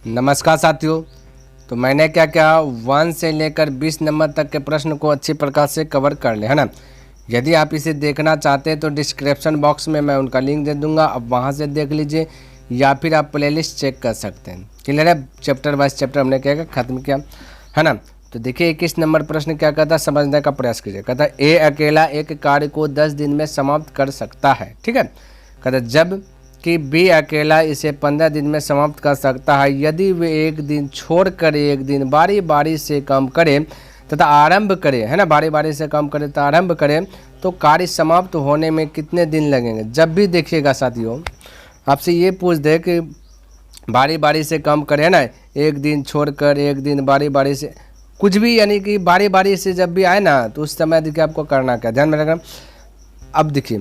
नमस्कार साथियों। तो मैंने क्या क्या 1 से लेकर 20 नंबर तक के प्रश्न को अच्छी प्रकार से कवर कर लिया है ना। यदि आप इसे देखना चाहते हैं तो डिस्क्रिप्शन बॉक्स में मैं उनका लिंक दे दूंगा, आप वहां से देख लीजिए या फिर आप प्लेलिस्ट चेक कर सकते हैं। क्लियर है? चैप्टर वाइज चैप्टर हमने क्या खत्म किया है ना। तो देखिए 21 नंबर प्रश्न क्या कहता है, समझने का प्रयास कीजिए। कहता है ए अकेला एक कार्य को 10 दिन में समाप्त कर सकता है। ठीक है। कहता है जब कि बी अकेला इसे 15 दिन में समाप्त कर सकता है। यदि वे एक दिन छोड़कर एक दिन बारी बारी से काम करे तथा आरंभ करे, है ना, बारी बारी से काम करे तो आरंभ करे तो कार्य समाप्त होने में कितने दिन लगेंगे। जब भी देखिएगा साथियों, आपसे ये पूछ दे कि बारी बारी से काम करे, है ना, एक दिन छोड़कर एक दिन बारी बारी से कुछ भी, यानी कि बारी बारी से जब भी आए ना तो उस समय देखिए आपको करना क्या, ध्यान में रखना। अब देखिए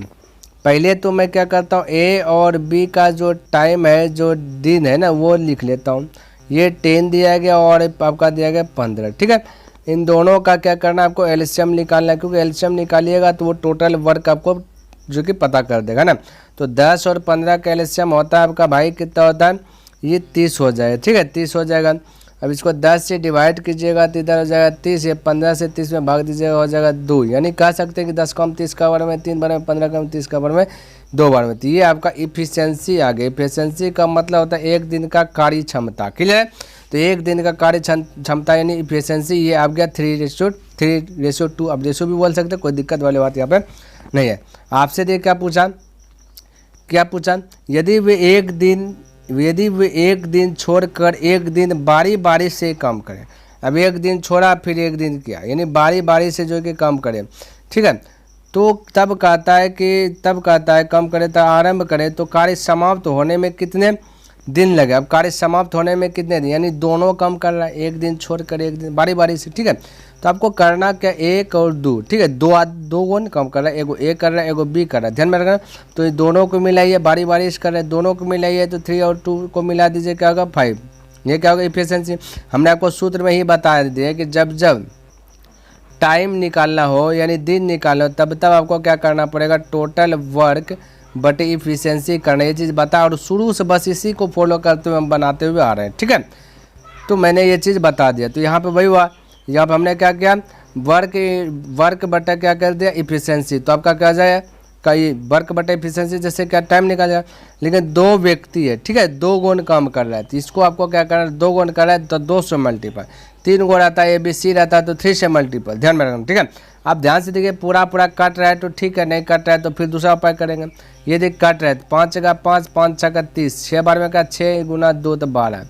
पहले तो मैं क्या करता हूँ, ए और बी का जो टाइम है, जो दिन है ना, वो लिख लेता हूँ। ये 10 दिया गया और आपका दिया गया 15। ठीक है। इन दोनों का क्या करना, आपको एलसीएम निकालना है, क्योंकि एलसीएम निकालिएगा तो वो टोटल वर्क आपको जो कि पता कर देगा ना। तो 10 और 15 का एलसीएम होता है आपका भाई कितना होता है, ये 30 हो जाएगा। ठीक है, 30 हो जाएगा। अब इसको 10 से डिवाइड कीजिएगा तो इधर हो जाएगा 30, ये 15 से 30 में भाग दीजिएगा, हो जाएगा 2। यानी कह सकते हैं कि 10 कम 30 का बार में 3 बार में, 15 कम 30 का बार में 2 बार में। तो ये आपका इफिशियंसी आ गई। इफिशियंसी का मतलब होता है एक दिन का कार्य क्षमता। क्लियर है? तो एक दिन का कार्य क्षमता यानी इफिशियंसी, ये आ गया 3:2। अब रेशो भी बोल सकते, कोई दिक्कत वाली बात यहाँ पे नहीं है। आपसे देख क्या पूछा, यदि वे एक दिन छोड़कर एक दिन बारी बारी से काम करें। अब एक दिन छोड़ा फिर एक दिन किया, यानी बारी बारी से जो कि काम करें। ठीक है। तो तब कहता है काम करे तो आरंभ करें तो कार्य समाप्त होने में कितने दिन लगे। अब कार्य समाप्त होने में कितने दिन, यानी दोनों काम कर रहा है, एक दिन छोड़कर एक दिन बारी बारी से। ठीक है। तो आपको करना क्या, 1 और 2। ठीक है, दो कौन काम कर रहा है, एगो ए कर रहा है एगो बी कर रहा है, ध्यान में रखना। तो ये दोनों को मिलाइए, बारी बारी से कर रहे हैं, दोनों को मिलाइए तो 3 और 2 को मिला दीजिए, क्या होगा 5। ये क्या होगा, इफिशियंसी। हमने आपको सूत्र में ही बता दिया कि जब जब टाइम निकालना हो यानी दिन निकालना हो तब आपको क्या करना पड़ेगा, टोटल वर्क बट इफिशियंसी करना। ये चीज़ बता, और शुरू से बस इसी को फॉलो करते हुए हम बनाते हुए आ रहे हैं। ठीक है। तो मैंने ये चीज़ बता दिया। तो यहाँ पे वही हुआ, यहाँ पर हमने क्या किया, वर्क बटा क्या कर दिया, इफिशियंसी। तो आपका क्या जाए, कई वर्क बटा इफिशियंसी, जैसे क्या टाइम निकाल जाए। लेकिन 2 व्यक्ति है, ठीक है, 2 गुण काम कर रहा है, तो इसको आपको क्या करना है, 2 गुण कर रहा है तो 2 से मल्टीपल। 3 गुण रहता है, ABC रहता है तो 3 से मल्टीपल, ध्यान में रखना। ठीक है। आप ध्यान से देखिए, पूरा कट रहा है तो ठीक है, नहीं कट रहा है तो फिर दूसरा उपाय करेंगे। ये देख कट रहा है, 5 जगह 5, 5 छक्का 30, 6 बार में का 6 गुना 2 तो 12,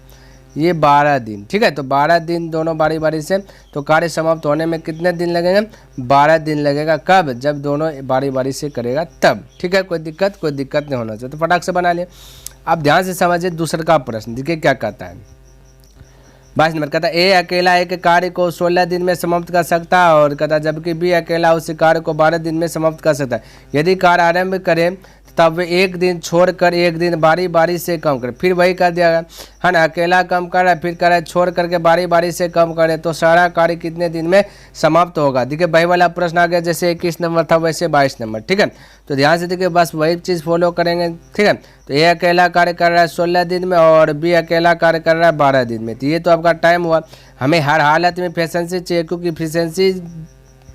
ये 12 दिन। ठीक है। तो 12 दिन दोनों बारी बारी से, तो कार्य समाप्त होने में कितने दिन लगेंगे, 12 दिन लगेगा। कब, जब दोनों बारी बारी से करेगा तब। ठीक है, कोई दिक्कत नहीं होना चाहिए। तो फटाक से बना लिया। अब ध्यान से समझिए दूसरा का प्रश्न, देखिए क्या कहता है। 22 नंबर कहता है ए अकेला एक कार्य को 16 दिन में समाप्त कर सकता है, और कहता है जबकि बी अकेला उस कार्य को 12 दिन में समाप्त कर सकता है। यदि कार्य आरंभ करें तब वे एक दिन छोड़कर एक दिन बारी बारी से कम करें। फिर वही कर दिया गया, है ना, अकेला कम कर रहा है, फिर कर रहा है छोड़ करके बारी बारी से कम करें तो सारा कार्य कितने दिन में समाप्त होगा। देखिए वही वाला प्रश्न आ गया, जैसे 21 नंबर था वैसे 22 नंबर। ठीक है। तो ध्यान से देखिए, बस वही चीज़ फॉलो करेंगे। ठीक है। तो ए अकेला कार्य कर रहा है 16 दिन में और बी अकेला कार्य कर रहा है 12 दिन में। तो ये तो आपका टाइम हुआ। हमें हर हालत में इफिशियंसी चाहिए, क्योंकि इफिशियंसी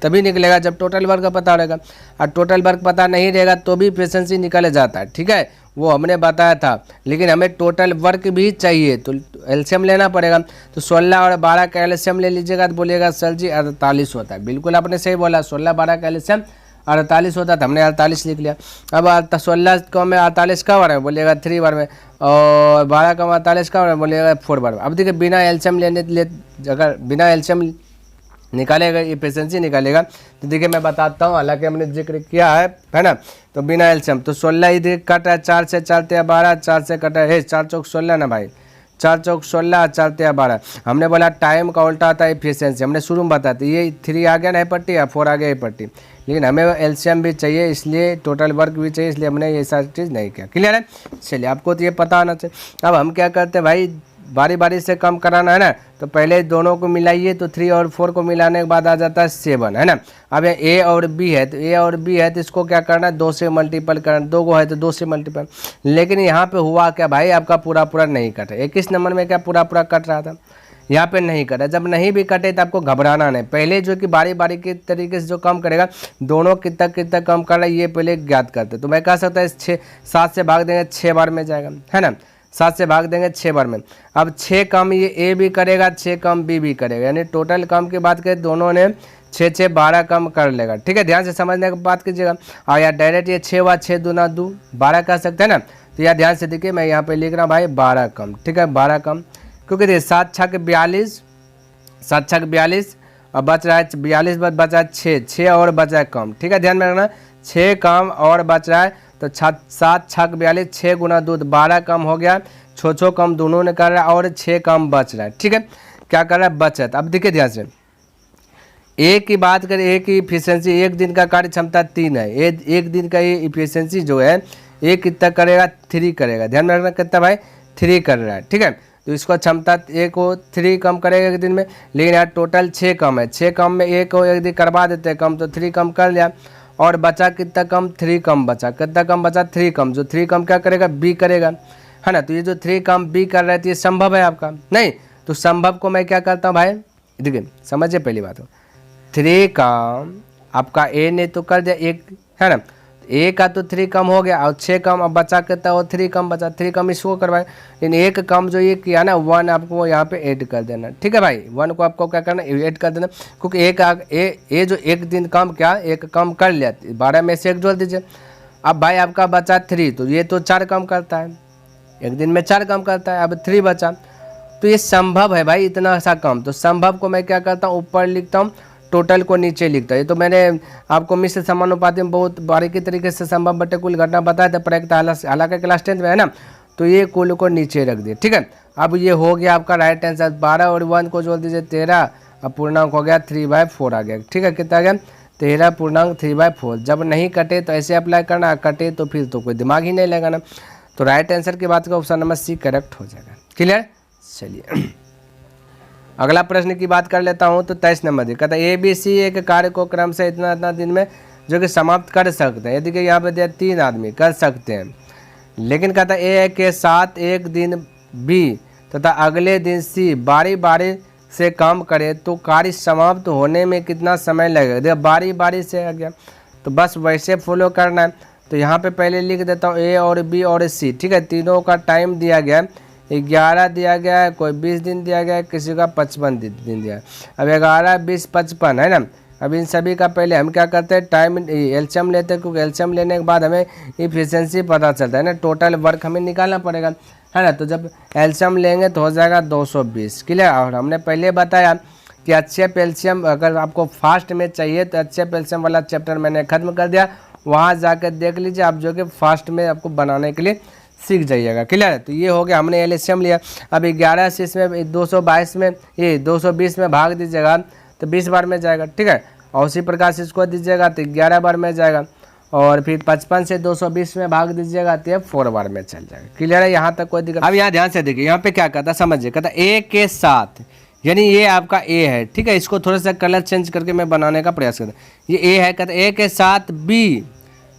तभी निकलेगा जब टोटल वर्क का पता रहेगा, और टोटल वर्क पता नहीं रहेगा तो भी इफिशियंसी निकल जाता है। ठीक है, वो हमने बताया था। लेकिन हमें टोटल वर्क भी चाहिए तो एलसीएम लेना पड़ेगा। तो 16 और 12 का एलसीएम ले लीजिएगा तो बोलिएगा सर जी 48 होता है। बिल्कुल आपने सही बोला, 16 12 का एलसीएम 48 होता था, हमने 48 लिख लिया। अब 16 को में 48 का बार में बोलिएगा 3 बार में, और 12 का 48 का बार में बोलिएगा 4 बार में। अब देखिए बिना एलसीएम अगर बिना एलसीएम निकालेगा, इफिशियंसी निकालेगा तो देखिए मैं बताता हूँ, हालांकि हमने जिक्र किया है ना। तो बिना एलसीएम तो 16 इधर कट है, 4 से चलते हैं 12, 4 से कटा है 4 चौक 16 ना भाई, 4 चौक 16, 4 ते 12। हमने बोला टाइम का उल्टा आता है इफिशियंसी, हमने शुरू में बताया था। ये 3 आ गया ना पट्टी, या 4 आ गया ये पट्टी, लेकिन हमें एलसीएम भी चाहिए, इसलिए टोटल वर्क भी चाहिए, इसलिए हमने ये सारी चीज़ नहीं किया। क्लियर है? चलिए आपको तो ये पता होना चाहिए। अब हम क्या करते हैं भाई, बारी बारी से कम कराना है ना, तो पहले दोनों को मिलाइए, तो 3 और 4 को मिलाने के बाद आ जाता है 7, है ना। अब ये ए और बी है, तो ए और बी है तो इसको क्या करना है, 2 से मल्टीपल करना, 2 को है तो 2 से मल्टीपल। लेकिन यहाँ पे हुआ क्या भाई, आपका पूरा पूरा नहीं कटा। 21 नंबर में क्या पूरा पूरा कट रहा था, यहाँ पे नहीं कटा। जब नहीं भी कटे तो आपको घबराना नहीं, पहले जो कि बारी बारी के तरीके से जो कम करेगा, दोनों कितना कम कर रहा है ये पहले ज्ञात करते। तो मैं कह सकता है 7 से भाग देंगे 6 बार में जाएगा, है ना। 7 से भाग देंगे 6 बार में। अब 6 कम ये ए भी करेगा, 6 कम बी भी करेगा, यानी टोटल कम की बात करें दोनों ने 6 12 कम कर लेगा। ठीक है, ध्यान से समझने की बात कीजिएगा। और यार डायरेक्ट ये 6 व 6 दूना 2 12 कह सकते हैं ना। तो यार ध्यान से देखिए, मैं यहाँ पे लिख रहा हूँ भाई 12 कम। ठीक है, 12 कम, क्योंकि देखिए 7 छक 42, 7 छक 42 और बच रहा है 42, बचा है 6 और बचा है कम। ठीक है, ध्यान में रखना, 6 कम और बच रहा है, तो 7 छक 42, 6 गुना 2 12 कम हो गया, 6 कम दोनों ने कर रहा है और 6 कम बच रहा है। ठीक है, क्या कर रहा है, बचत। अब देखिए ध्यान से, ए की बात करें, ए की इफिशियंसी, एक दिन का कार्य क्षमता 3 है, एक दिन का ये इफिशियंसी जो है ए कितना करेगा, 3 करेगा। ध्यान में रखना कितना भाई, 3 कर रहा है। ठीक है, तो इसको क्षमता ए को 3 कम करेगा एक दिन में, लेकिन यार टोटल 6 कम है, 6 कम में ए को एक दिन करवा देते हैं कम, तो 3 कम कर लिया और बचा कितना कम, 3 कम बचा। कितना कम बचा, 3 कम। जो 3 कम क्या करेगा, बी करेगा, है ना। तो ये जो 3 कम बी कर रहा है, तो ये संभव है आपका नहीं। तो संभव को मैं क्या करता हूँ भाई, देखिए समझिए पहली बात हो, 3 कम आपका ए ने तो कर दिया एक, है ना। ए का तो 3 कम हो गया और 6 कम अब बचा कितना, वो 3 कम बचा, 3 कम इसको करवाए। लेकिन एक कम जो ये किया ना, 1 आपको यहाँ पे ऐड कर देना। ठीक है भाई, 1 को आपको क्या करना, ऐड कर देना, क्योंकि ए जो एक दिन कम क्या, एक कम कर लिया, 12 में से 1 जोड़ दीजिए। अब भाई आपका बचा 3, तो ये तो 4 कम करता है, एक दिन में 4 कम करता है, अब 3 बचा। तो ये संभव है भाई इतना सा कम। तो संभव को मैं क्या करता हूँ, ऊपर लिखता हूँ, टोटल को नीचे लिखता है। ये तो मैंने आपको मिश्र समानुपाती में बहुत बारीकी तरीके से संभव बटे कुल घटना बताया था प्रैक्टिकल, हालांकि क्लास 10 में है ना। तो ये कुल को नीचे रख दिए। ठीक है, अब ये हो गया आपका राइट आंसर। 12 और 1 को जोड़ दीजिए 13, अब पूर्णांक हो गया 3/4 आ गया। ठीक है, कितना आ गया, 13 पूर्णांक 3/4। जब नहीं कटे तो ऐसे अप्लाई करना, कटे तो फिर तो कोई दिमाग ही नहीं लगाना। तो राइट आंसर की बात का ऑप्शन नंबर सी करेक्ट हो जाएगा। क्लियर, चलिए अगला प्रश्न की बात कर लेता हूं। तो 23 नंबर दिया, कहता है ए बी सी एक कार्य को क्रम से इतना इतना दिन में जो कि समाप्त कर सकते हैं। यदि कि यहाँ पे दिया 3 आदमी कर सकते हैं, लेकिन कहता है ए के साथ एक दिन बी तथा अगले दिन सी बारी बारी से काम करे तो कार्य समाप्त होने में कितना समय लगेगा। देखो बारी बारी से आ गया, तो बस वैसे फॉलो करना है। तो यहाँ पे पहले लिख देता हूँ ए और बी और सी। ठीक है, तीनों का टाइम दिया गया है, 11 दिया गया है, कोई 20 दिन दिया गया है, किसी का 55 दिन दिया है। अब 11 20 55 है ना। अब इन सभी का पहले हम क्या करते हैं, टाइम एलसीएम लेते हैं, क्योंकि एलसीएम लेने के बाद हमें इफिशियंसी पता चलता है ना, टोटल वर्क हमें निकालना पड़ेगा, है ना। तो जब एलसीएम लेंगे तो हो जाएगा 220। क्लियर, और हमने पहले बताया कि एचसीएफ एलसीएम अगर आपको फास्ट में चाहिए तो एचसीएफ एलसीएम वाला चैप्टर मैंने खत्म कर दिया, वहाँ जाकर देख लीजिए आप, जो कि फास्ट में आपको बनाने के लिए सीख जाइएगा। क्लियर है, तो ये हो गया, हमने एलसीएम लिया। अब 11 से इसमें 222 में ये 220 में भाग दीजिएगा तो 20 बार में जाएगा। ठीक है, और उसी प्रकार से इसको दीजिएगा तो 11 बार में जाएगा, और फिर 55 से 220 में भाग दीजिएगा तो 4 बार में चल जाएगा। क्लियर है, यहाँ तक कोई दिक्कत। अब यहाँ ध्यान से देखिए, यहाँ पे क्या कहता है समझिए, कहता ए के साथ, यानी ये आपका ए है। ठीक है, इसको थोड़ा सा कलर चेंज करके मैं बनाने का प्रयास करता हूँ। ये ए है, कहता ए के साथ बी,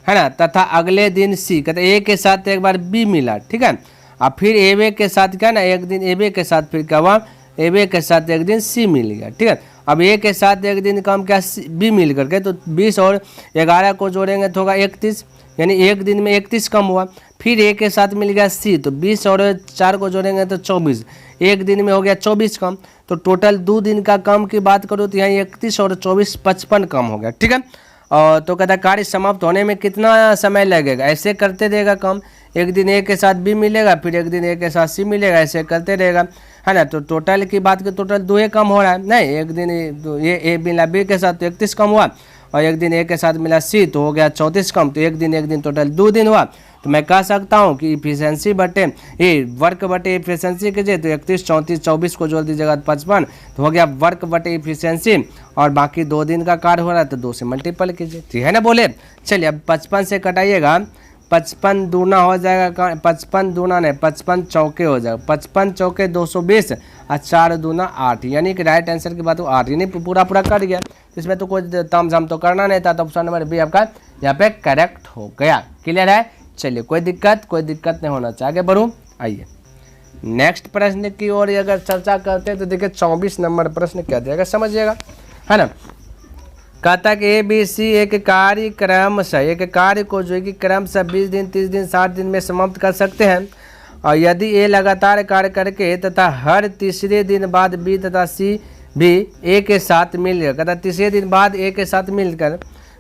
है ना, तथा अगले दिन सी, कहते ए के साथ एक बार बी मिला। ठीक है, अब फिर ए बे के साथ क्या ना, एक दिन ए बे के साथ फिर क्या हुआ, ए बे के साथ एक दिन सी मिल गया। ठीक है, अब ए के साथ एक दिन काम क्या, बी मिल करके, तो 20 और 11 को जोड़ेंगे तो होगा 31, यानी एक दिन में 31 कम हुआ। फिर ए के साथ मिल गया सी, तो 20 और 4 को जोड़ेंगे तो 24, एक दिन में हो गया 24 कम। तो टोटल 2 दिन का कम की बात करूँ तो यहाँ 31 और 24 55 कम हो गया। ठीक है, और तो कहता कार्य समाप्त होने में कितना समय लगेगा, ऐसे करते रहेगा काम। एक दिन ए के साथ बी मिलेगा, फिर एक दिन ए के साथ सी मिलेगा, ऐसे करते रहेगा, है ना। तो टोटल की बात की टोटल 2 ही कम हो रहा है, नहीं एक दिन ये ए मिला बी के साथ तो 31 कम हुआ, और एक दिन ए के साथ मिला सी तो हो गया 34 कम। तो एक दिन टोटल 2 दिन हुआ। तो मैं कह सकता हूँ कि इफिशियंसी बटे ये वर्क बटे इफिशियंसी कीजिए तो 31 34 24 को जोड़ दीजिएगा 55, तो हो गया वर्क बटे इफिशियंसी, और बाकी 2 दिन का कार्य हो रहा है तो 2 से मल्टीपल कीजिए। ठीक है ना, बोले। चलिए अब 55 से कटाइएगा, 55 दूना हो जाएगा, 55 दूना नहीं 55 चौके हो जाएगा, 55 चौके 220 और 4 दूना 8, यानी कि राइट आंसर की बात हो 8, यानी पूरा पूरा कट गया। तो इसमें तो कोई ताम झाम तो करना नहीं था, तो ऑप्शन नंबर बी आपका यहाँ पे करेक्ट हो गया। क्लियर है? चलिए कोई दिक्कत नहीं होना चाहिए, आगे बढ़ूँ। आइए नेक्स्ट प्रश्न की ओर अगर चर्चा करते हैं तो देखिए 24 नंबर प्रश्न क्या दिया समझिएगा, है ना। कहता है कि ए बी सी एक कार्य को जो है कि क्रमशः 20 दिन 30 दिन 60 दिन में समाप्त कर सकते हैं, और यदि ए लगातार कार्य करके तथा हर तीसरे दिन बाद बी तथा सी भी ए के साथ मिल गया, कहता तीसरे दिन बाद ए के साथ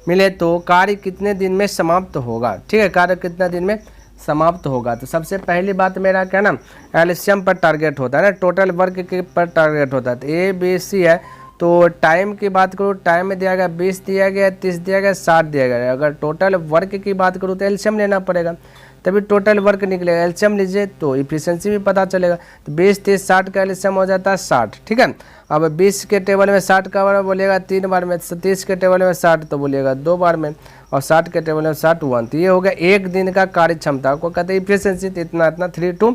मिले तो कार्य कितने दिन में समाप्त होगा। ठीक है, कार्य कितना दिन में समाप्त होगा। तो सबसे पहली बात मेरा क्या ना, एलसीएम पर टारगेट होता है ना, टोटल वर्क के पर टारगेट होता है। तो ए बी सी है, तो टाइम की बात करूँ, टाइम में दिया गया 20 दिया गया, 30 दिया गया, 60 दिया गया। अगर टोटल वर्क की बात करूँ तो एलसीएम लेना पड़ेगा, तभी टोटल वर्क निकलेगा। एलसीएम लीजिए तो इफिशिएंसी भी पता चलेगा। तो 20 30 60 का एलसीएम हो जाता है 60। ठीक है, अब 20 के टेबल में 60 का बार बोलेगा 3 बार में, 30 के टेबल में 60 तो बोलेगा 2 बार में, और 60 के टेबल में 60 1। तो ये हो गया एक दिन का कार्य क्षमता को कहते हैं इफिशिएंसी। तो इतना 3 to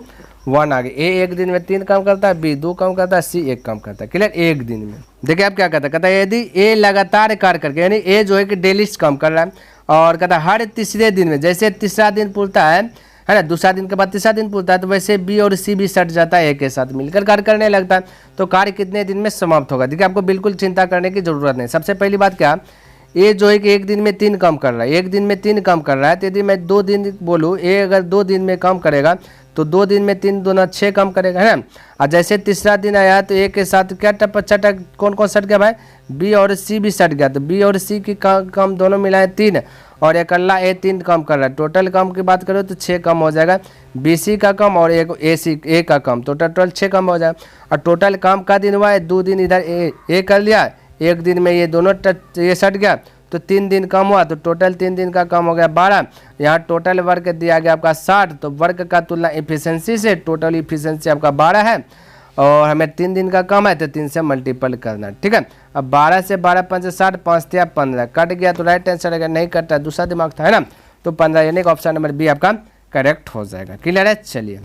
1 आ गया। ए एक दिन में 3 काम करता है, बी 2 काम करता है, सी 1 काम करता है। क्लियर? एक दिन में। देखिए आप क्या कहता है यदि ए लगातार कार्य करके, यानी ए जो है कि डेली काम कर रहा है, और कहता है हर तीसरे दिन में, जैसे तीसरा दिन पूछता है ना, दूसरा दिन के बाद तीसरा दिन पूछता है, तो वैसे बी और सी भी सट जाता है, ए के साथ मिलकर कार्य करने लगता है, तो कार्य कितने दिन में समाप्त होगा। देखिए आपको बिल्कुल चिंता करने की जरूरत नहीं। सबसे पहली बात क्या, ए जो है कि एक दिन में 3 काम कर रहा है, एक दिन में 3 काम कर रहा है, तो यदि मैं 2 दिन बोलूँ, ए अगर 2 दिन में काम करेगा तो 2 दिन में 3 दूना 6 काम करेगा, है ना। और जैसे तीसरा दिन आया तो ए के साथ क्या टप कौन कौन सट गया भाई, बी और सी भी सट गया। तो बी और सी की काम दोनों मिलाए 3, और अकेला ए 3 काम कर रहा है। टोटल काम की बात करो तो 6 काम हो जाएगा, बी सी का काम और एक ए का काम, तो टोटल 6 काम हो जाएगा। और टोटल काम का दिन हुआ है, 2 दिन इधर ए कर लिया, एक दिन में ये दोनों ये सट गया, तो 3 दिन कम हुआ, तो टोटल 3 दिन का काम हो गया 12। यहाँ टोटल वर्क दिया गया आपका 60, तो वर्क का तुलना इफिशिएंसी से टोटल इफिशिएंसी आपका 12 है, और हमें 3 दिन का काम है तो 3 से मल्टीपल करना। ठीक है, अब 12 से 12 5 से 60, 5 से 15 कट गया, तो राइट आंसर अगर नहीं कटता है, दूसरा दिमाग था, है ना, तो 15, यानी कि ऑप्शन नंबर बी आपका करेक्ट हो जाएगा। क्लियर है? चलिए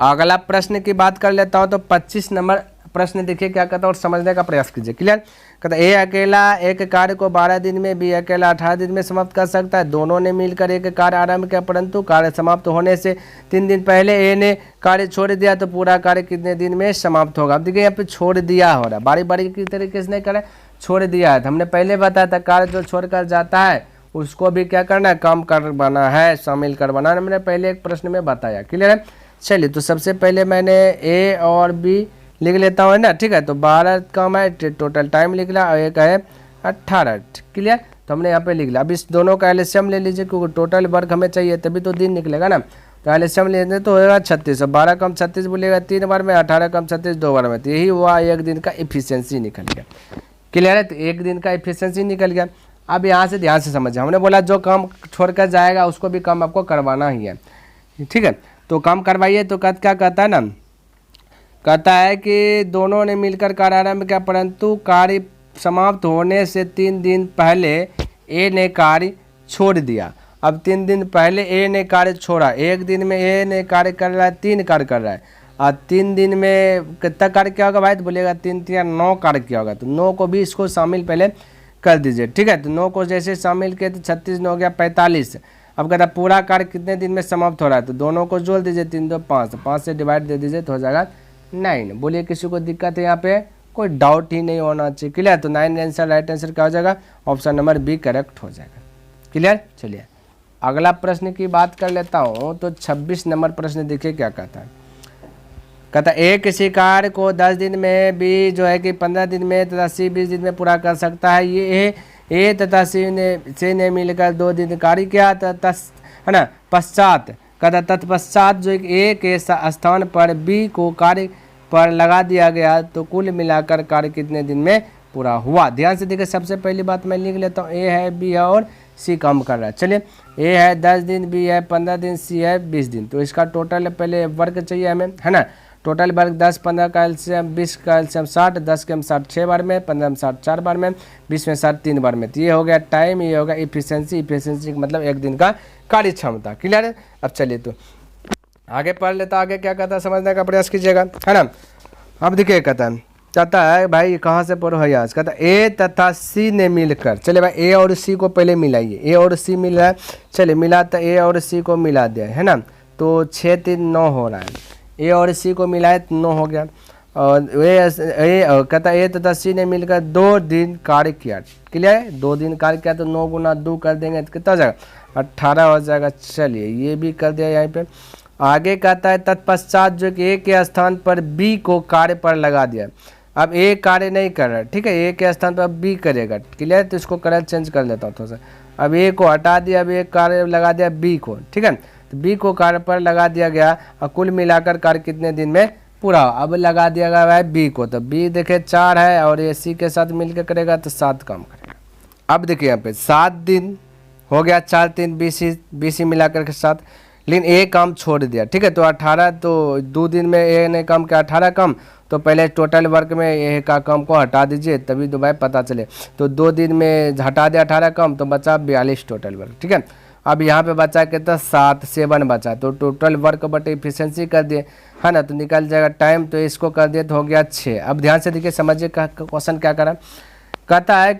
अगला प्रश्न की बात कर लेता हूँ। तो 25 नंबर प्रश्न देखिए क्या कहता है और समझने का प्रयास कीजिए। क्लियर? कहता है ए अकेला एक कार्य को 12 दिन में, बी अकेला 18 दिन में समाप्त कर सकता है। दोनों ने मिलकर एक कार्य आरंभ किया, परंतु कार्य समाप्त होने से 3 दिन पहले ए ने कार्य छोड़ दिया, तो पूरा कार्य कितने दिन में समाप्त होगा। अब देखिए यहाँ पे छोड़ दिया हो रहा है, बारी बारी की तरीके से नहीं करे, छोड़ दिया है। तो हमने पहले बताया था कार्य जो छोड़कर जाता है उसको भी क्या करना है, काम करवाना है, शामिल करवाना है, हमने पहले एक प्रश्न में बताया। क्लियर है? चलिए तो सबसे पहले मैंने ए और बी लिख लेता हूँ, है ना। ठीक है, तो 12 काम है, टोटल टाइम लिख लिया, और एक है 18। क्लियर? तो हमने यहाँ पे लिख लिया। अब इस दोनों का एलसीएम ले लीजिए, क्योंकि टोटल वर्क हमें चाहिए तभी तो दिन निकलेगा ना। तो एलसीएम लेते तो होगा 36, 12 कम 36 बोलेगा 3 बार में, 18 कम 36 2 बार में, तो यही हुआ एक दिन का इफिशियंसी निकल गया। क्लियर है? तो एक दिन का इफिशियंसी निकल गया। अब यहाँ से ध्यान से समझिए, हमने बोला जो काम छोड़कर जाएगा उसको भी काम आपको करवाना ही है। ठीक है, तो काम करवाइए। तो क्या कहता है ना, कहता है कि दोनों ने मिलकर कार्य आरंभ किया, परंतु कार्य समाप्त होने से 3 दिन पहले ए ने कार्य छोड़ दिया। अब 3 दिन पहले ए ने कार्य छोड़ा, एक दिन में ए ने कार्य कर रहा है, 3 कार्य कर रहा है, और 3 दिन में कितना कार्य किया होगा भाई, तो बोलेगा 3 3 9 कार्य किया होगा। तो 9 को भी इसको शामिल पहले कर दीजिए। ठीक है, तो 9 को जैसे शामिल किए तो 36 9 हो गया 45। अब कहता पूरा कार्य कितने दिन में समाप्त हो रहा है, तो दोनों को जोड़ दीजिए, 3 2 5, 5 से डिवाइड दे दीजिए तो हो जाएगा 9। बोलिए किसी को दिक्कत है यहाँ पे, कोई डाउट ही नहीं होना चाहिए। क्लियर? तो 9 आंसर, राइट आंसर क्या हो जाएगा, ऑप्शन नंबर बी करेक्ट हो जाएगा। क्लियर? चलिए अगला प्रश्न की बात कर लेता हूँ। तो 26 नंबर प्रश्न देखिए क्या कहता है। कहता ए किसी कार्य को 10 दिन में, बी जो है कि 15 दिन में तथा सी 20 दिन में पूरा कर सकता है। ये ए तथा सी ने मिलकर 2 दिन कार्य किया, है ना। पश्चात कहता तत्पश्चात जो ए के स्थान पर बी को कार्य पर लगा दिया गया, तो कुल मिलाकर कार्य कितने दिन में पूरा हुआ। ध्यान से देखिए, सबसे पहली बात मैं लिख लेता हूँ, ए है, बी है और सी काम कर रहा है। चलिए ए है 10 दिन, बी है 15 दिन, सी है 20 दिन। तो इसका टोटल पहले वर्क चाहिए हमें, है ना। टोटल वर्क 10, 15 का एलसीएम 20 का एलसीएम 60, 10 के हम 60 6 बार में, 15 में 60 4 बार में, 20 में 60 3 बार में। तो ये हो गया टाइम, ये होगा इफिशियंसी। इफिशियंसी मतलब एक दिन का कार्य क्षमता। क्लियर है। अब चलिए तो आगे पढ़ लेता, आगे क्या कहता है समझने का प्रयास कीजिएगा, है ना। अब देखिए कहता है भाई कहाँ से पढ़ो है आज। कहता है ए तथा सी ने मिलकर, चले भाई ए और सी को पहले मिलाइए। ए और सी मिल रहा है, चलिए मिला तो ए और सी को मिला दिया है ना, तो 6 3 9 हो रहा है। ए और सी को मिलाए तो 9 हो गया। और कहता है ए तथा सी ने मिलकर 2 दिन कार्य किया। क्लियर है। 2 दिन कार्य किया तो 9 गुना 2 कर देंगे तो कितना हो जाएगा, 18 हो जाएगा। चलिए ये भी कर दिया यहाँ पे। आगे कहता है तत्पश्चात जो कि ए के स्थान पर बी को कार्य पर लगा दिया। अब ए कार्य नहीं कर रहा है, ठीक है, ए के स्थान पर बी करेगा। क्लियर। तो इसको कलर चेंज कर लेता हूँ थोड़ा सा। अब ए को हटा दिया, अब ए कार्य लगा दिया बी को, ठीक है। तो बी को कार्य पर लगा दिया गया और कुल मिलाकर कार्य कितने दिन में पूरा। अब लगा दिया गया है बी को, तो बी देखे 4 है और ए सी के साथ मिलकर करेगा तो 7 काम करेगा। अब देखिए यहाँ पे 7 दिन हो गया, 4 3 बीसी मिलाकर के 7, लेकिन ए काम छोड़ दिया, ठीक है। तो 18, तो 2 दिन में ए ने काम किया 18 कम, तो पहले टोटल वर्क में ए का काम को हटा दीजिए तभी तो भाई पता चले। तो 2 दिन में हटा दिया 18 कम, तो बचा 42 टोटल वर्क, ठीक है। अब यहाँ पे बचा कितना 7 बचा, तो टोटल वर्क बटे इफिशियंसी कर दिए, है ना, तो निकल जाएगा टाइम। तो इसको कर दिए तो हो गया 6। अब ध्यान से देखिए समझिए क्वेश्चन क्या करा। कहता है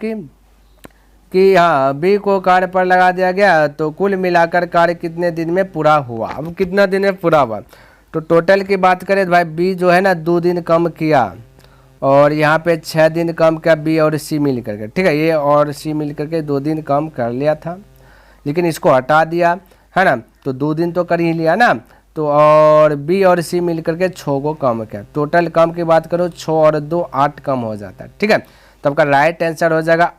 कि हाँ बी को कार्य पर लगा दिया गया तो कुल मिलाकर कार्य कितने दिन में पूरा हुआ। अब कितना दिन में पूरा हुआ, तो टोटल की बात करें तो भाई बी जो है ना 2 दिन कम किया और यहाँ पे 6 दिन कम किया बी और सी मिल करके, ठीक है। ये और सी मिल करके 2 दिन कम कर लिया था, लेकिन इसको हटा दिया, है ना, तो 2 दिन तो कर ही लिया ना। तो और बी और सी मिल करके 6 को कम किया। टोटल कम की बात करो 6 और 2 8 कम हो जाता है, ठीक है। तो आपका राइट आंसर हो जाएगा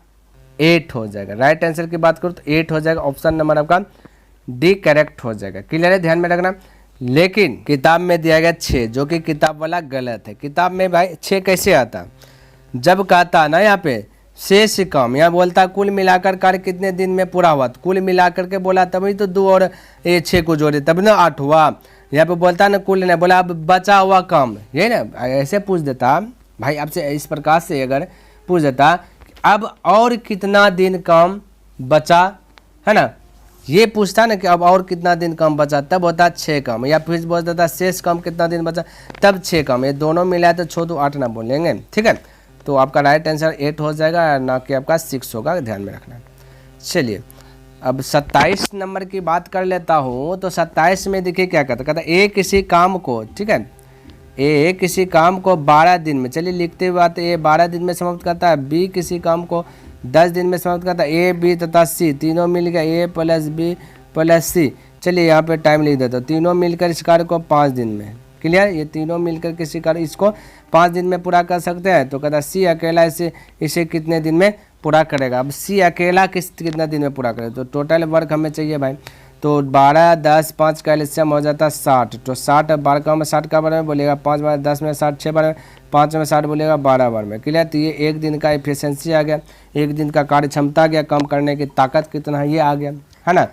8 हो जाएगा। राइट आंसर की बात करो तो 8 हो जाएगा। ऑप्शन नंबर आपका डी करेक्ट हो जाएगा। क्लियर है, ध्यान में रखना। लेकिन किताब में दिया गया 6, जो कि किताब वाला गलत है। किताब में भाई 6 कैसे आता, जब कहता ना यहाँ पे शेष कम, यहाँ बोलता कुल मिलाकर कार्य कितने दिन में पूरा हुआ, तो कुल मिलाकर के बोला तभी तो 2 और 6 को जोड़े तब ना 8 हुआ। यहाँ पे बोलता ना कुल नहीं, बोला अब बचा हुआ कम, ये ना ऐसे पूछ देता भाई आपसे, इस प्रकार से अगर पूछ देता अब और कितना दिन कम बचा, है ना, ये पूछता ना कि अब और कितना दिन कम बचा, तब होता 6 कम, या फिर बोल देता शेष कम कितना दिन बचा तब 6 कम। ये दोनों मिलाए तो 6 तो 8 ना बोलेंगे, ठीक है। तो आपका राइट आंसर 8 हो जाएगा, ना कि आपका 6 होगा, ध्यान में रखना। चलिए अब 27 नंबर की बात कर लेता हूँ। तो 27 में देखिए क्या कहता है, ए किसी काम को, ठीक है, ए किसी काम को 12 दिन में, चलिए लिखते हुए आते, ए 12 दिन में समाप्त करता है। बी किसी काम को 10 दिन में समाप्त करता है। ए बी तथा सी तीनों मिल गया, ए प्लस बी प्लस सी। चलिए यहाँ पे टाइम लिख देता हूँ, तीनों मिलकर इस कार्य को 5 दिन में। क्लियर, ये तीनों मिलकर किसी कार्य इसको 5 दिन में पूरा कर सकते हैं। तो कहता है सी अकेला इसे कितने दिन में पूरा करेगा। अब सी अकेला कितना दिन में पूरा करेगा, तो टोटल वर्क हमें चाहिए भाई। तो 12 10 5 का एलसीएम हो जाता है 60। तो 60 12 में 60 का बार में बोलेगा, 5 बार 10 में 60, 6 बार में 5 में 60 बोलेगा, 12 बार में। क्लियर। तो ये एक दिन का एफिशिएंसी आ गया, एक दिन का कार्य क्षमता आ गया, कम करने की ताकत कितना है ये आ गया, है ना।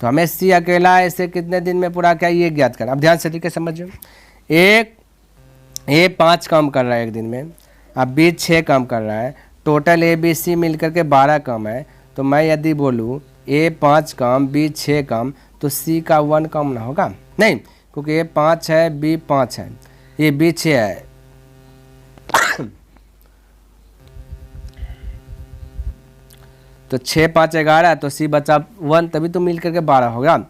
तो हमें सी अकेला ऐसे कितने दिन में पूरा किया ये ज्ञात करना। अब ध्यान से ठीक है समझिए, ए 5 काम कर रहा है एक दिन में, अब बी 6 काम कर रहा है, टोटल ए बी सी मिल करके 12 काम है। तो मैं यदि बोलूँ ए 5 काम बी 6 काम, तो सी का 1 काम ना होगा नहीं, क्योंकि ए 5 है बी 5 है, ये बी 6 है। तो 6 5 11, तो सी बचा 1, तभी तो मिल करके 12 होगा,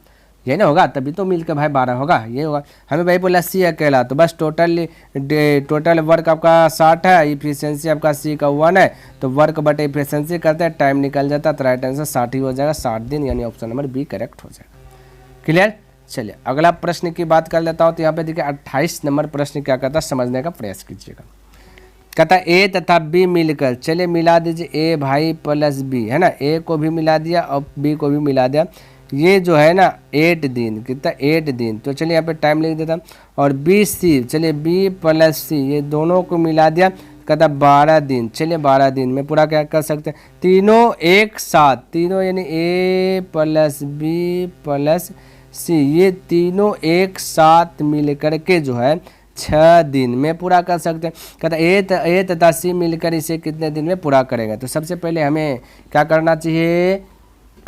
ये ना होगा, तभी तो मिलकर भाई 12 होगा, ये होगा। हमें भाई बोला सी अकेला, तो बस टोटल वर्क आपका 60 है, इफिशियंसी आपका सी का 1 है, तो वर्क बटे इफिशियंसी करते हैं, टाइम निकल जाता है, तो राइट आंसर 60 ही हो जाएगा, 60 दिन, यानी ऑप्शन नंबर बी करेक्ट हो जाएगा। क्लियर। चलिए अगला प्रश्न की बात कर लेता हूँ। तो यहाँ पे देखिए 28 नंबर प्रश्न क्या कहता है, समझने का प्रयास कीजिएगा। कहता है ए तथा बी मिलकर, चलिए मिला दीजिए ए भाई प्लस बी, है ना, ए को भी मिला दिया और बी को भी मिला दिया। ये जो है ना 8 दिन, कितना 8 दिन। तो चलिए यहाँ पे टाइम लिख देता, और बी सी, चलिए बी प्लस सी, ये दोनों को मिला दिया, कहता 12 दिन। चलिए 12 दिन में पूरा क्या कर सकते हैं, तीनों एक साथ, तीनों यानी ए प्लस बी प्लस सी, ये तीनों एक साथ मिल करके जो है 6 दिन में पूरा कर सकते हैं। कहता ए तथा सी मिलकर इसे कितने दिन में पूरा करेगा। तो सबसे पहले हमें क्या करना चाहिए,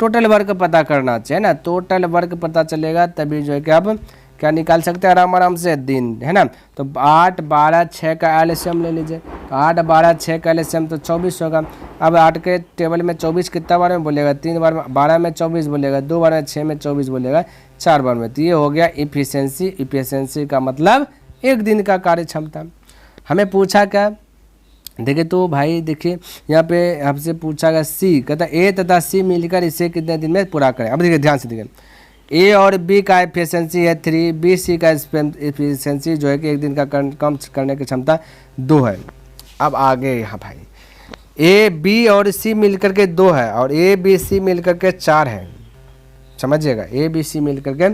टोटल वर्क पता करना चाहिए ना। टोटल वर्क पता चलेगा तभी जो है कि आप क्या निकाल सकते हैं आराम से, दिन, है ना। तो 8 12 6 का एलसीएम ले लीजिए। तो 8 12 6 का एलसीएम तो 24 होगा। अब 8 के टेबल में 24 कितना बार में बोलेगा, 3 बार में, 12 में 24 बोलेगा, 2 बार में 6 में 24 बोलेगा, 4 बार में। तो ये हो गया इफिशियंसी। इफिशियंसी का मतलब 1 दिन का कार्य क्षमता। हमें पूछा क्या, देखिए तो भाई देखिए यहाँ पे आपसे पूछा गया सी, कहता ए तथा सी मिलकर इसे कितने दिन में पूरा करें। अब देखिए ध्यान से देखिए, ए और बी का एफिशिएंसी है 3, बी सी का एफिशिएंसी जो है कि 1 दिन का कम करने की क्षमता 2 है। अब आगे यहाँ भाई ए बी और सी मिलकर के 2 है और ए बी सी मिलकर के 4 है। समझिएगा, ए बी सी मिलकर के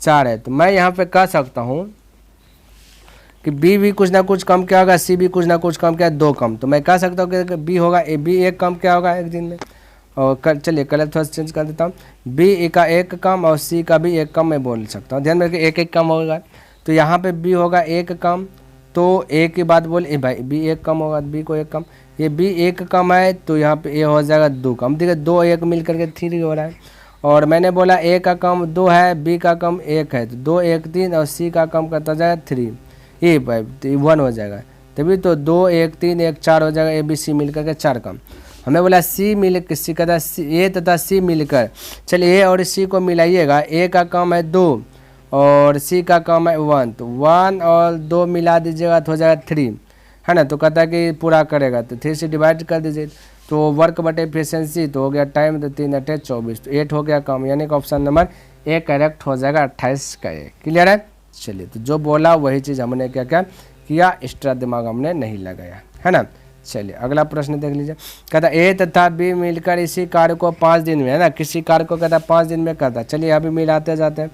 4 है। तो मैं यहाँ पे कह सकता हूँ कि बी भी कुछ ना कुछ कम क्या होगा, सी भी कुछ ना कुछ कम क्या है, 2 कम। तो मैं कह सकता हूँ कि बी होगा, ए बी 1 कम क्या होगा 1 दिन में। और चलिए कलर थोड़ा चेंज कर देता हूँ, बी का 1 कम और सी का भी 1 कम मैं बोल सकता हूँ। ध्यान में रखिए 1 कम होगा। तो यहाँ पे बी होगा 1 कम, तो ए की बात बोले भाई बी 1 कम होगा, बी को 1 कम, ये बी 1 कम है तो यहाँ पे ए हो जाएगा 2 कम। देखिए 2 1 मिल करके 3 हो रहा है। और मैंने बोला ए का कम 2 है, बी का कम 1 है, तो 2 1 3 और सी का कम करता जाएगा 3, ये 1 हो जाएगा। तभी तो 2 1 3 1 4 हो जाएगा, ए बी सी मिलकर के 4 कम। हमें बोला सी मिलकर, सी का ए तथा सी मिलकर, चलिए ए और सी को मिलाइएगा। ए का कम है 2 और सी का कम है 1, तो 1 और 2 मिला दीजिएगा तो हो जाएगा 3, है ना। तो कहता है कि पूरा करेगा, तो 3 से डिवाइड कर दीजिए। तो वर्क बटे एफिशिएंसी तो हो गया टाइम, तो 3 8 24, तो 8 हो गया कम, यानी कि ऑप्शन नंबर ए करेक्ट हो जाएगा 28 का ए। क्लियर है। चलिए तो जो बोला वही चीज़ हमने क्या क्या किया, एक्स्ट्रा दिमाग हमने नहीं लगाया, है ना। चलिए अगला प्रश्न देख लीजिए। कहता ए तथा बी मिलकर इसी कार्य को 5 दिन में, है ना, किसी कार्य को कहता 5 दिन में करता। चलिए अभी मिलाते जाते हैं,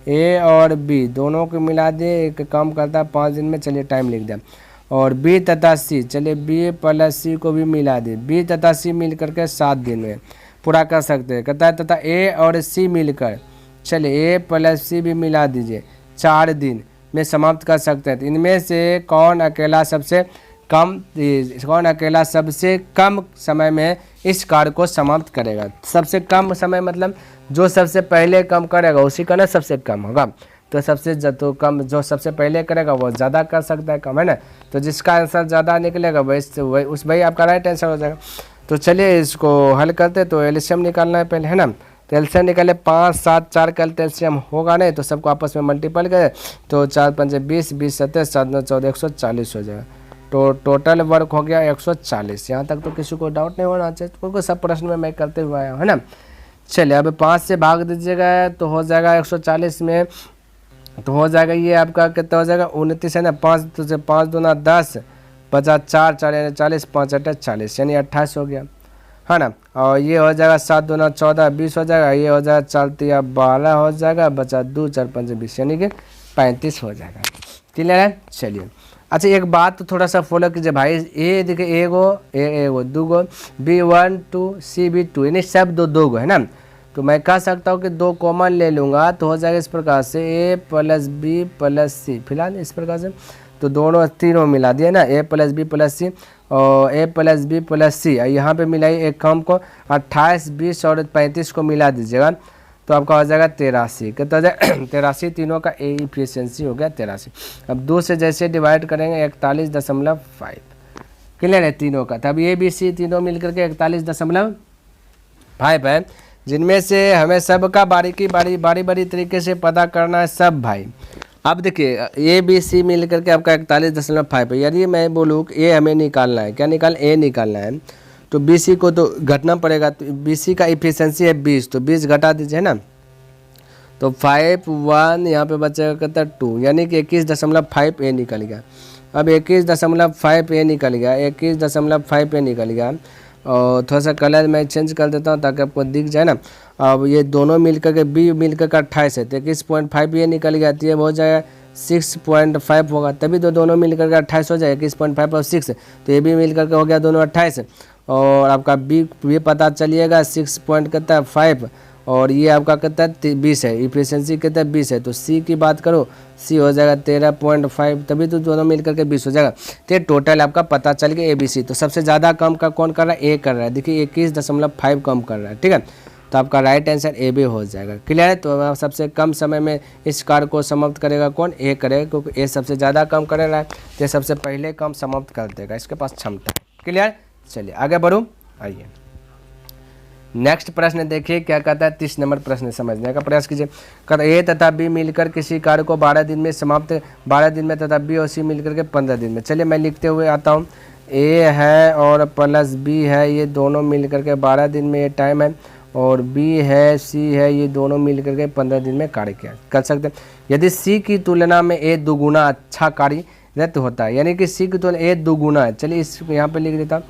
ए और बी दोनों को मिला दिए, एक काम करता 5 दिन में। चलिए टाइम लिख दिया। और बी तथा सी, चलिए बी प्लस सी को भी मिला दिए, बी तथा सी मिल करके 7 दिन में पूरा कर सकते हैं। कहता है तथा ए और सी मिलकर, चलिए ए प्लस सी भी मिला दीजिए, 4 दिन में समाप्त कर सकते हैं। तो इनमें से कौन अकेला सबसे कम समय में इस कार्य को समाप्त करेगा। सबसे कम समय मतलब जो सबसे पहले कम करेगा उसी का ना सबसे कम होगा। तो कम जो सबसे पहले करेगा वो ज़्यादा कर सकता है कम, है ना। तो जिसका आंसर ज़्यादा निकलेगा वही आपका राइट आंसर हो जाएगा। तो चलिए इसको हल करते, तो एलसीएम निकालना है पहले, है ना। तो एलसीएम निकाले 5 7 4 का एलसीएम होगा नहीं, तो सबको आपस में मल्टीपल करें तो 4 5 20 20 7 7 9 14 140 हो जाएगा। तो टोटल वर्क हो गया 140। यहाँ तक तो किसी को डाउट नहीं होना चाहिए, क्योंकि सब प्रश्न में मैं करते हुए आया हूँ, है ना। चलिए अब 5 से भाग दीजिएगा तो हो जाएगा 140 में, तो हो जाएगा ये आपका कितना हो जाएगा 29, है ना। 5 तो से 5 दूना 10 बचा 4 4 यानी 40, 5 8 40 यानी 28 हो गया, है ना। और ये हो जाएगा 7 दूना 14 20 हो जाएगा, ये हो जाएगा 4 3 12 हो जाएगा, बचा 2 4 5 20 यानी कि 35 हो जाएगा। क्लियर है। चलिए अच्छा एक बात तो थोड़ा सा फॉलो कीजिए भाई, ए देखिए एगो दूगो, बी 1 2 सी भी 2, यानी सब दो है ना। तो मैं कह सकता हूँ कि 2 कॉमन ले लूँगा तो हो जाएगा इस प्रकार से ए प्लस बी प्लस सी, फिलहाल इस प्रकार से। तो दोनों तीनों मिला दिए ना, ए प्लस बी प्लस सी और ए प्लस बी प्लस सी, यहाँ पे मिलाइए एक कम को 28 20 और 35 को मिला दीजिएगा तो आपका हो जाएगा 83। कितना हो जाएगा 83, तीनों का ए इफिशियंसी हो गया 83। अब 2 से जैसे डिवाइड करेंगे 41.5, क्लियर है तीनों का। तब ए बी सी तीनों मिलकर के 41.5 है, जिनमें से हमें सबका बारी तरीके से पता करना है सब भाई। अब देखिए ए बी सी मिल करके आपका 41.5 है। यदि मैं बोलूँ कि ए हमें निकालना है, क्या निकालना, ए निकालना है, तो बी सी को तो घटना पड़ेगा। तो बी सी का इफिशियंसी है 20, तो 20 घटा दीजिए ना, तो 5 1 यहाँ पे बचेगा कितना 2, यानी कि 21.5 ए निकल गया। अब 21.5 ए निकल गया, 21.5 ए निकल गया। और थोड़ा सा कलर मैं चेंज कर देता हूँ ताकि आपको दिख जाए ना। अब ये दोनों मिलकर के बी मिलकर के 28 है, तो 21.5 ये निकल गया, तो ये हो जाएगा 6.5 होगा, तभी तो दोनों मिलकर के 28 हो जाएगा। 21.5 और 6, तो ये भी मिलकर के हो गया दोनों 28। और आपका बी भी पता चलिएगा 6 पॉइंट कितना 5 और ये आपका कितना है 20 है, इफिशियंसी कितना है 20 है, तो सी की बात करो सी हो जाएगा 13.5, तभी तो दोनों मिल करके 20 हो जाएगा। तो ये टोटल आपका पता चल गया ABC। तो सबसे ज़्यादा कम का कौन कर रहा है, ए कर रहा है, देखिए 21.5 कम कर रहा है, ठीक है। तो आपका राइट आंसर AB हो जाएगा। क्लियर है। तो सबसे कम समय में इस कार्य को समाप्त करेगा कौन, ए करेगा, क्योंकि ए सबसे ज़्यादा कम कर रहा है, तो सबसे पहले काम समाप्त कर देगा, इसके पास क्षमता है। क्लियर। चलिए आगे बढ़ूँ, आइए नेक्स्ट प्रश्न देखिए क्या कहता है। 30 नंबर प्रश्न समझने का प्रयास कीजिए। कहता ए तथा बी मिलकर किसी कार्य को 12 दिन में समाप्त, 12 दिन में, तथा बी और सी मिलकर के 15 दिन में। चलिए मैं लिखते हुए आता हूँ, ए है और प्लस बी है, ये दोनों मिलकर के 12 दिन में ये टाइम है, और बी है सी है, ये दोनों मिलकर के 15 दिन में कार्य किया कर सकते हैं। यदि सी की तुलना में ए दुगुना अच्छा कार्यरत होता है, यानी कि सी की तुलना ए दुगुना है। चलिए इस यहाँ पे लिख देता हूँ,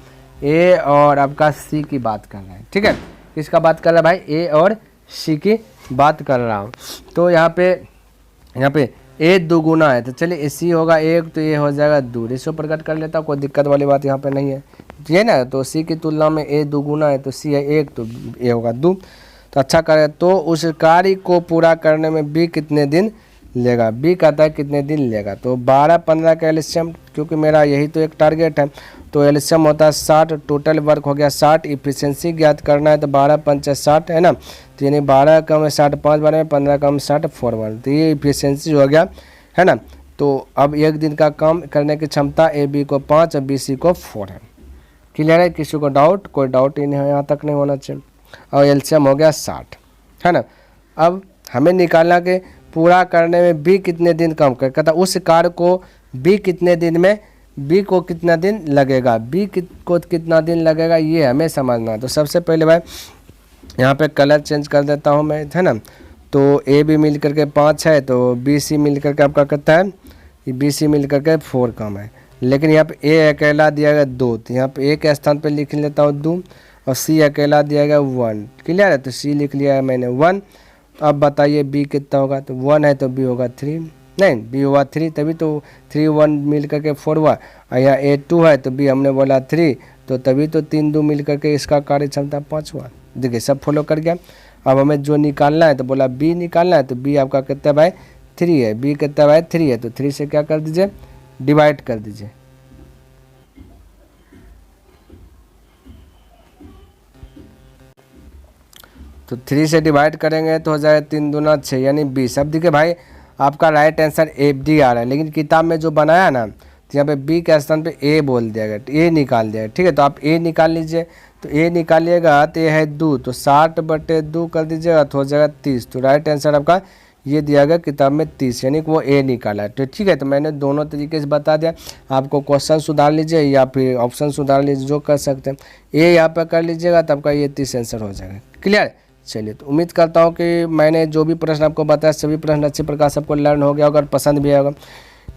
ए और आपका सी की बात कर रहा है, ठीक है। किसका बात कर रहा है भाई, ए और सी की बात कर रहा हूँ। तो यहाँ पे ए दुगुना है, तो चलिए सी होगा 1, तो ये हो जाएगा 2, इसको प्रकट कर लेता हूँ, कोई दिक्कत वाली बात यहाँ पे नहीं है, ये ना। तो सी की तुलना में ए दुगुना है, तो सी है 1, तो ए होगा 2। तो अच्छा करे, तो उस कार्य को पूरा करने में बी कितने दिन लेगा, बी कहता है कितने दिन लेगा। तो 12-15 का एलसीएम, क्योंकि मेरा यही तो एक टारगेट है, तो एलसीएम होता है 60, टोटल वर्क हो गया 60, इफिशियंसी ज्ञात करना है, तो 12×5 60 है ना। तो यानी 12 कम 60 5 बार में, 15 कम 60 4 बार, तो ये इफिशियंसी हो गया है ना। तो अब एक दिन का काम करने की क्षमता ए बी को 5 और बी सी को 4 है। क्लियर है। किसी को डाउट, कोई डाउट ही नहीं है, यहाँ तक नहीं होना चाहिए। और एलसीएम हो गया 60 है ना। अब हमें निकालना कि पूरा करने में बी कितने दिन काम कर, कहता उस कार्य को बी कितने दिन में, बी को कितना दिन लगेगा, बी को कितना दिन लगेगा, ये हमें समझना है। तो सबसे पहले भाई यहाँ पे कलर चेंज कर देता हूँ मैं, है ना। तो ए बी मिल करके 5 है, तो बी सी मिल करके आपका कितना है, बी सी मिल करके 4 कम है, लेकिन यहाँ पे ए अकेला दिया गया 2, तो यहाँ पे ए के स्थान पे लिख लेता हूँ 2, और सी अकेला दिया गया 1। क्लियर है। तो सी लिख लिया है मैंने 1। अब बताइए बी कितना होगा, तो 1 है तो बी होगा 3, नहीं बी हुआ 3, तभी तो 3 1 मिल करके 4 हुआ। और यहाँ ए 2 है, तो बी हमने बोला 3, तो तभी तो 3 2 मिल करके इसका कार्य क्षमता 5 हुआ। देखिए सब फॉलो कर गया। अब हमें जो निकालना है, तो बोला बी निकालना है, तो बी आपका कितना भाई 3 है, बी कितना भाई 3 है, तो 3 से क्या कर दीजिए, डिवाइड कर दीजिए। तो 3 से डिवाइड करेंगे तो हो जाएगा 3 दूना 6, यानी 20। अब देखिए भाई आपका राइट आंसर FD आ रहा है, लेकिन किताब में जो बनाया ना, तो यहाँ पे बी के स्थान पे ए बोल दिया गया, ए निकाल दिया गया, ठीक है। तो आप ए निकाल लीजिए, तो ए निकालिएगा तो ये है 2, तो 60/2 कर दीजिएगा, तो हो जाएगा 30। तो राइट आंसर आपका ये दिया गया किताब में 30, यानी कि वो ए निकाला है। तो ठीक है, तो मैंने दोनों तरीके से बता दिया, आपको क्वेश्चन सुधार लीजिए या फिर ऑप्शन सुधार लीजिए, जो कर सकते हैं। ए यहाँ पर कर लीजिएगा तो आपका ये 30 आंसर हो जाएगा। क्लियर। चलिए, तो उम्मीद करता हूँ कि मैंने जो भी प्रश्न आपको बताया सभी प्रश्न अच्छे प्रकार से आपको लर्न हो गया होगा और पसंद भी आएगा।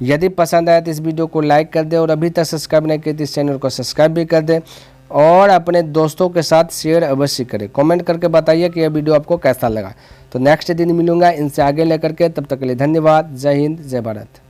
यदि पसंद आया तो इस वीडियो को लाइक कर दे, और अभी तक सब्सक्राइब नहीं किया तो इस चैनल को सब्सक्राइब भी कर दे, और अपने दोस्तों के साथ शेयर अवश्य करें। कमेंट करके बताइए कि यह वीडियो आपको कैसा लगा। तो नेक्स्ट दिन मिलूंगा इनसे आगे लेकर के, तब तक के लिए धन्यवाद। जय हिंद, जय भारत।